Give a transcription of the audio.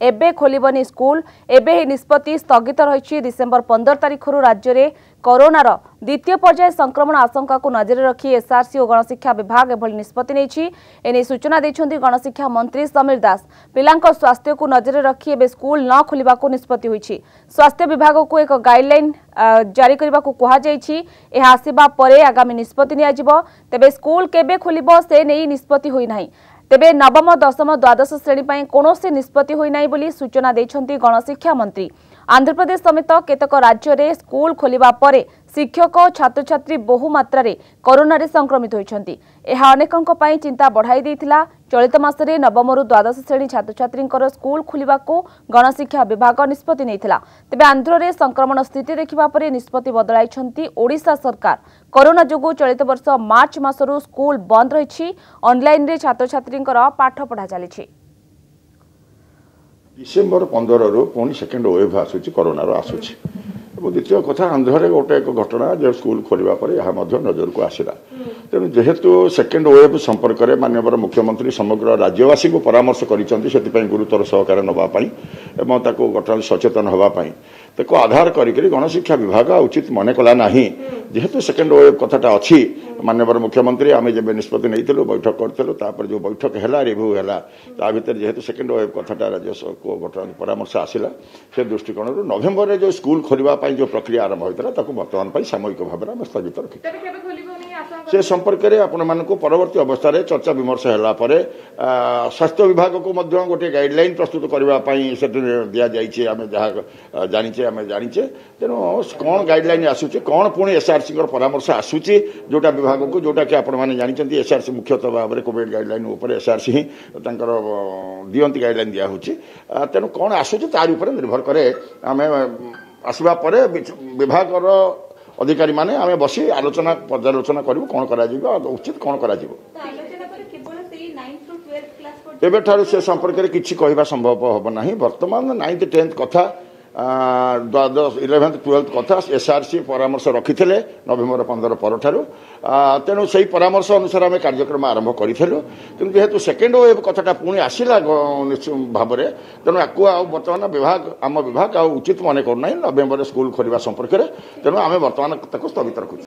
एबे खोलिबनी स्कूल एबे ही निष्पत्ति स्थगित रही डिसेम्बर 15 तारिख राज्य में कोरोनार द्वितीय पर्याय संक्रमण आशंका को नजर रखी एसआरसी और गणशिक्षा विभाग एभली निष्पत्ति नहीं सूचना देछंती गणशिक्षा मंत्री समीर दास। पिलांक स्वास्थ्य को नजर रखी एबे स्कूल न खोलिबा को निष्पत्ति होईछि। स्वास्थ्य विभाग को एक गाइडलाइन जारी करबा को कहा जाईछि। एहा आसीबा परे आगामी निष्पत्ति निया जिवो। तेबे स्कूल केबे खोलिबो से नै निष्पत्ति होई नाही। तेबे नवम दशम द्वादश श्रेणी पर कौन निष्पत्ति होना बोली सूचना देछंती गणशिक्षा मंत्री। आंध्र प्रदेश समेत केतक राज्य में स्कूल खोलिबा परे शिक्षक और छात्र छात्री बहु मात्रा रे कोरोना रे संक्रमित होइछंती। एहा अनेकंक पई चिंता बढ़ाई देथिला। चलित मासरे नवम रु द्वादश श्रेणी छात्र छात्री स्कूल खोलिबा को गणशिक्षा विभाग निष्पत्ति नैथिला। तेबे आंध्र रे संक्रमण स्थिति देखिबा परे निष्पत्ति बदलाइछंती ओडिशा सरकार। कोरोना जोगु चलित वर्ष मार्च मासरु स्कूल बंद रहिछि। ऑनलाइन रे छात्र छात्री पाठ पढ़ा चलिछि। डिसेम्बर 15 रु पुणी सेकेंड वेव आसूची कोरोना आसूची। द्वितीय कथा आंध्र गोटे एक घटना जो स्कूल खोलिबा परे यह नजर को आसला। तेणु जेहेतु सेकेंड वेव संपर्क में माननीय मुख्यमंत्री समग्र राज्यवासी को परामर्श कर गुरुतर सहकार नापी घटना सचेतन होगापी ताको आधार करी गणशिक्षा विभाग उचित मन कला ना। जेहेतु सेकेंड वेव कथाटा अच्छी माननीय मुख्यमंत्री आम जब निष्पत्ति नहीं बैठक करूँ जो बैठक है रिव्यू है भितर जेहेतु सेकेंड वेव कथाटा राज्य को घटना परामर्श आसला से दृष्टिकोण नवेम्बर जो स्कूल खोलने जो प्रक्रिया आरंभ होता बर्तमान सामयिक भाव में स्थगित रखी से संपर्क में आपण मान परवर्ती अवस्था चर्चा विमर्श है स्वास्थ्य विभाग को गोटे गाइडलाइन प्रस्तुत करने दि जाइए आम जहाँ जानीचे तेणु कौन गाइडलाइन आसूचे कौन पुणी एसआरसी परामर्श आसूची जोटा विभाग को जोटा कि आपने जानते एसआरसी मुख्यतः भाव में कोविड गाइडलाइन उपर एसआरसी ही दियंती गाइडलाइन दिया तेणु कौन आसूचे तार उपर निर्भर करे आम आसवा परे विभाग अधिकारी माने आम बसी आलोचना पर्यालोचना करूँ कौन करा उचित कौन करा एबे ठारू से संपर्क में किसी कहवा संभव हम ना। बर्तमान 9th 10th कथा 11th 12th कथा एसआरसी परामर्श रखी नवेम्बर 15 पर तेणु से परामर्श अनुसार आम कार्यक्रम आरंभ करूँ कि जेहेतु सेकेंड वेव कथाटा पुणी आसला भाव में तेणु आपको बर्तमान विभाग आम विभाग उचित मन करना नवेम्बर स्कूल खोलने संपर्क में तेणु आम बर्तमान स्थगित रखुँ।